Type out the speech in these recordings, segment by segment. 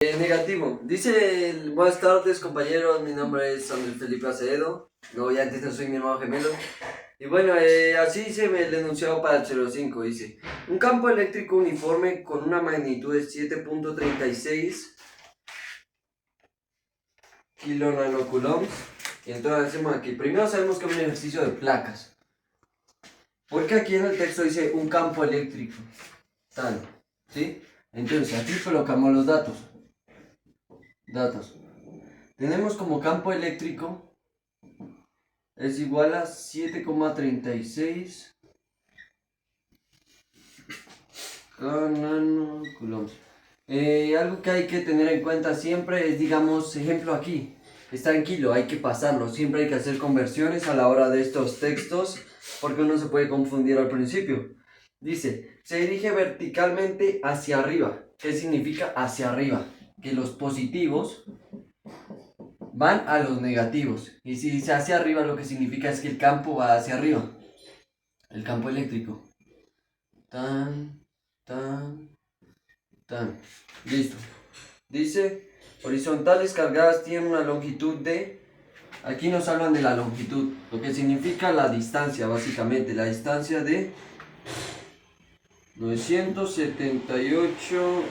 Negativo. Dice, buenas tardes compañeros, mi nombre es Andrés Felipe Acevedo. No, ya antes no soy mi hermano gemelo. Y bueno, así dice el enunciado para el 05. Dice, un campo eléctrico uniforme con una magnitud de 7.36 kilonanocoulombs. Y entonces hacemos aquí. Primero sabemos que es un ejercicio de placas. Porque aquí en el texto dice un campo eléctrico. Tal. ¿Sí? Entonces aquí colocamos los datos. Tenemos como campo eléctrico es igual a 7,36 nanocoulombs. Algo que hay que tener en cuenta siempre es, digamos, ejemplo aquí, está en kilo, hay que pasarlo, siempre hay que hacer conversiones a la hora de estos textos, porque uno se puede confundir al principio. Dice, se dirige verticalmente hacia arriba. ¿Qué significa hacia arriba? Que los positivos van a los negativos. Y si dice hacia arriba, lo que significa es que el campo va hacia arriba. El campo eléctrico. Tan. Listo. Dice, horizontales cargadas tienen una longitud de... Aquí nos hablan de la longitud, lo que significa la distancia, básicamente. La distancia de 978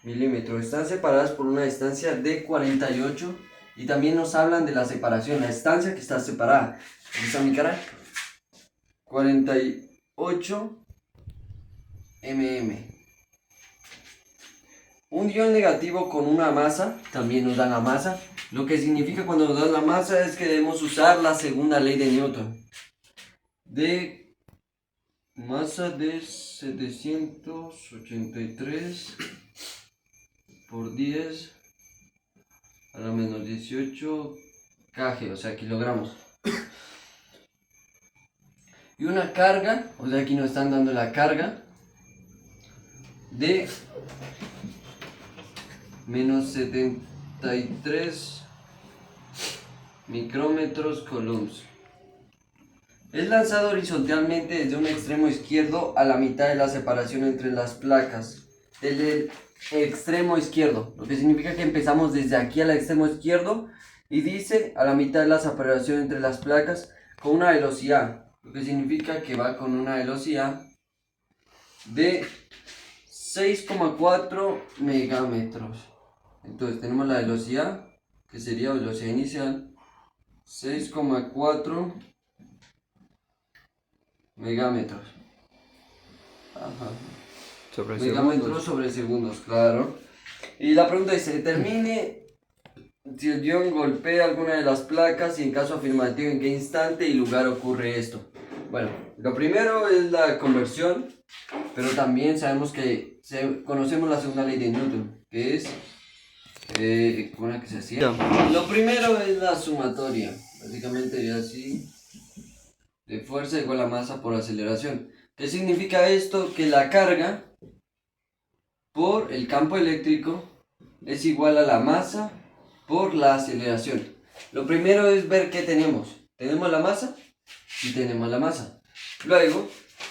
milímetros. Están separadas por una distancia de 48. Y también nos hablan de la separación, la distancia que está separada. Aquí está mi cara. 48 Un ion negativo con una masa, también nos dan la masa. Lo que significa cuando nos dan la masa es que debemos usar la segunda ley de Newton. De masa de 783 por 10 a la menos 18 kg, o sea, kilogramos. Y una carga, o sea, aquí nos están dando la carga de menos 73 micrómetros coulombs. Es lanzado horizontalmente desde un extremo izquierdo a la mitad de la separación entre las placas. Del extremo izquierdo, lo que significa que empezamos desde aquí al extremo izquierdo y dice a la mitad de la separación entre las placas con una velocidad, lo que significa que va con una velocidad de 6,4 megámetros. Entonces tenemos la velocidad, que sería velocidad inicial, 6,4 megámetros. Megámetros sobre segundos, claro. Y la pregunta dice, determine si el ion golpea alguna de las placas y en caso afirmativo en qué instante y lugar ocurre esto. Bueno, lo primero es la conversión, pero también sabemos que conocemos la segunda ley de Newton, que es... ¿cómo era que se hacía? Lo primero es la sumatoria, básicamente sería así, de fuerza igual a masa por aceleración. ¿Qué significa esto? Que la carga por el campo eléctrico es igual a la masa por la aceleración. Lo primero es ver qué tenemos. ¿Tenemos la masa? Sí, tenemos la masa. Luego,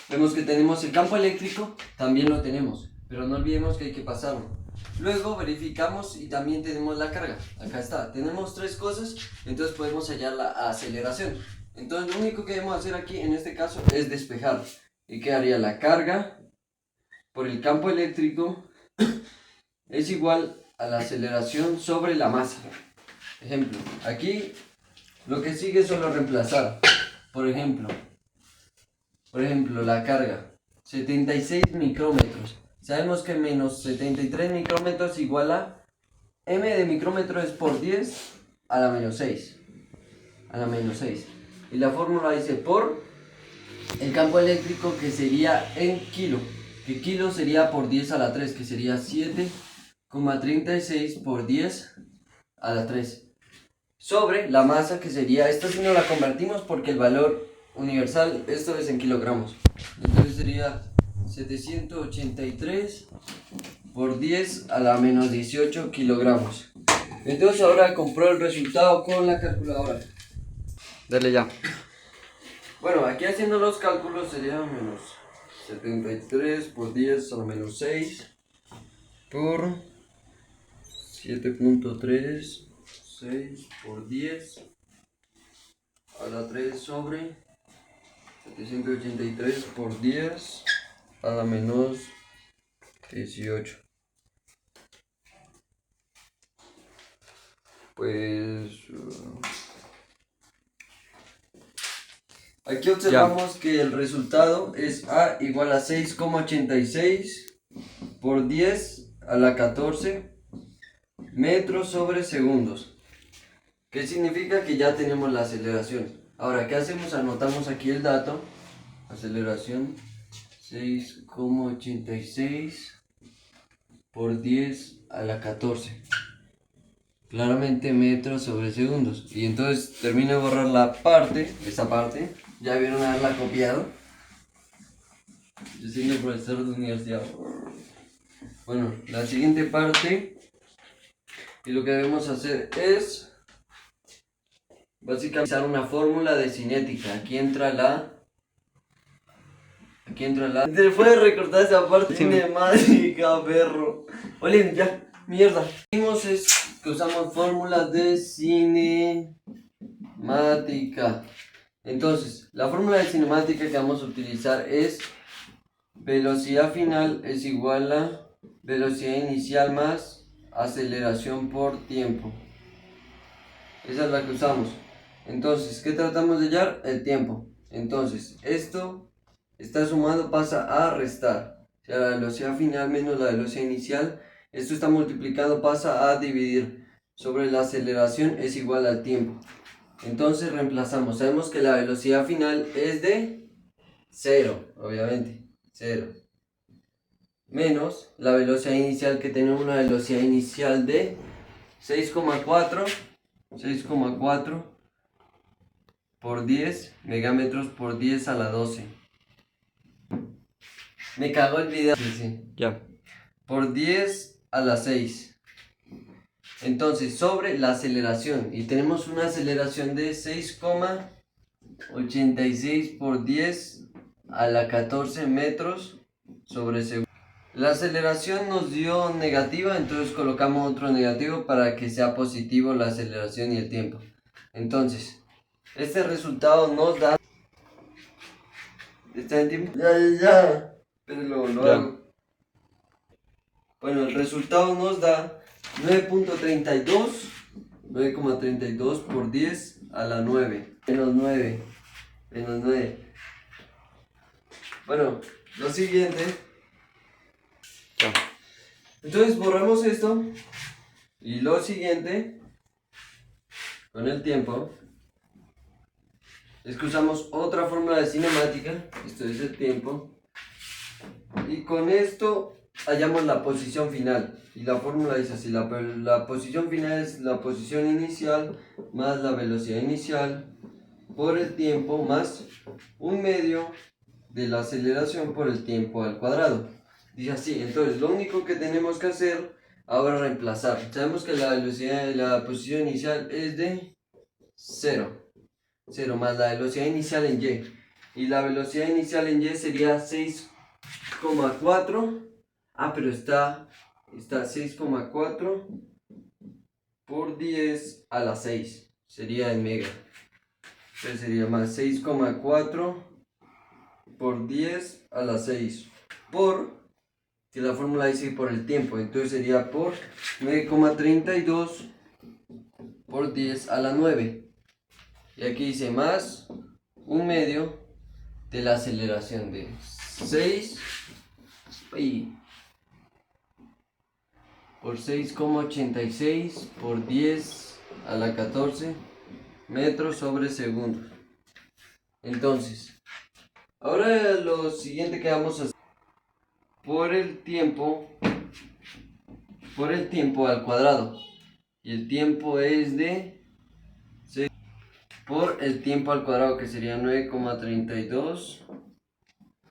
vemos que tenemos el campo eléctrico, también lo tenemos, pero no olvidemos que hay que pasarlo. Luego verificamos y también tenemos la carga. Acá está, tenemos tres cosas, entonces podemos hallar la aceleración. Entonces lo único que debemos hacer aquí en este caso es despejar. ¿Y qué haría? La carga por el campo eléctrico es igual a la aceleración sobre la masa. Ejemplo, aquí lo que sigue es solo reemplazar. Por ejemplo, la carga, 76 micrómetros. Sabemos que menos 73 micrómetros igual a m de micrómetro es por 10 a la menos 6. Y la fórmula dice por el campo eléctrico, que sería en kilo. Que kilo sería por 10 a la 3, que sería 7,36 por 10 a la 3. Sobre la masa, que sería, esta si no la convertimos porque el valor universal, esto es en kilogramos. Entonces sería 783 por 10 a la menos 18 kilogramos. Entonces ahora compro el resultado con la calculadora. Dale ya. Bueno, aquí haciendo los cálculos sería menos 73 por 10 a la menos 6 por 7.3, 6 por 10 a la 3 sobre 783 por 10 a la menos 18. Pues aquí observamos que el resultado es A igual a 6,86 por 10 a la 14 metros sobre segundos. ¿Qué significa? Que ya tenemos la aceleración. Ahora, ¿qué hacemos? Anotamos aquí el dato. Aceleración 6,86 por 10 a la 14. Claramente metros sobre segundos. Y entonces termino de borrar esta parte. Ya vieron haberla copiado. Yo soy el profesor de universidad. Bueno, la siguiente parte. Y lo que debemos hacer es básicamente usar una fórmula de cinética. Aquí entra la. ¿Te puedes recortar esa parte? Cinemática, perro. Oye, ya, mierda. Lo que hicimos es que usamos fórmulas de cinemática. Entonces, la fórmula de cinemática que vamos a utilizar es velocidad final es igual a velocidad inicial más aceleración por tiempo. Esa es la que usamos. Entonces, ¿qué tratamos de hallar? El tiempo. Entonces, esto está sumado, pasa a restar. O sea, la velocidad final menos la velocidad inicial. Esto está multiplicado, pasa a dividir. Sobre la aceleración es igual al tiempo. Entonces reemplazamos. Sabemos que la velocidad final es de 0, obviamente. 0. Menos la velocidad inicial, que tenemos una velocidad inicial de 6,4 por 10 megámetros por 10 a la 12. Me cagó el video. Sí. Ya. Por 10 a la 6. Entonces, sobre la aceleración. Y tenemos una aceleración de 6,86 por 10 a la 14 metros sobre segundo. La aceleración nos dio negativa, entonces colocamos otro negativo para que sea positivo la aceleración y el tiempo. Entonces, este resultado nos da... ¿Está en tiempo? Ya. Pero lo hago. Bueno, el resultado nos da 9,32 por 10 a la 9. Menos 9. Bueno, lo siguiente. Entonces borramos esto. Y lo siguiente, con el tiempo, es que usamos otra fórmula de cinemática. Esto es el tiempo. Y con esto hallamos la posición final. Y la fórmula dice así: la posición final es la posición inicial más la velocidad inicial por el tiempo más un medio de la aceleración por el tiempo al cuadrado. Dice así. Entonces lo único que tenemos que hacer ahora es reemplazar. Sabemos que la velocidad de la posición inicial es de 0 más la velocidad inicial en y. Y la velocidad inicial en y sería 6,4. Pero está 6,4 por 10 a la 6. Sería en mega. Entonces sería más 6,4 por 10 a la 6. Por, que la fórmula dice por el tiempo. Entonces sería por 9,32 por 10 a la 9. Y aquí dice más un medio de la aceleración de 6 por 6,86 por 10 a la 14 metros sobre segundo. Entonces, ahora lo siguiente que vamos a hacer, por el tiempo al cuadrado. Y el tiempo es de 6 por el tiempo al cuadrado, que sería 9,32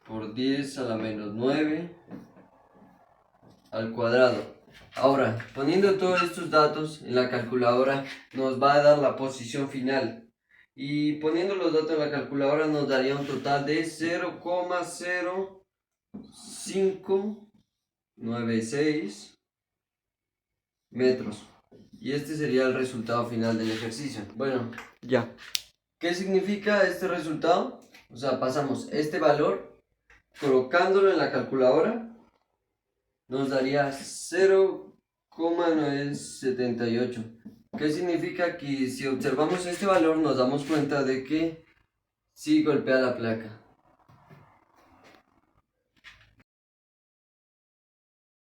por 10 a la menos 9 al cuadrado. Ahora, poniendo todos estos datos en la calculadora, nos va a dar la posición final. Y poniendo los datos en la calculadora nos daría un total de 0,0 0.596 metros. Y este sería el resultado final del ejercicio. Bueno, ya. ¿Qué significa este resultado? O sea, pasamos este valor, colocándolo en la calculadora, nos daría 0,978. ¿Qué significa? Que si observamos este valor nos damos cuenta de que sí golpea la placa.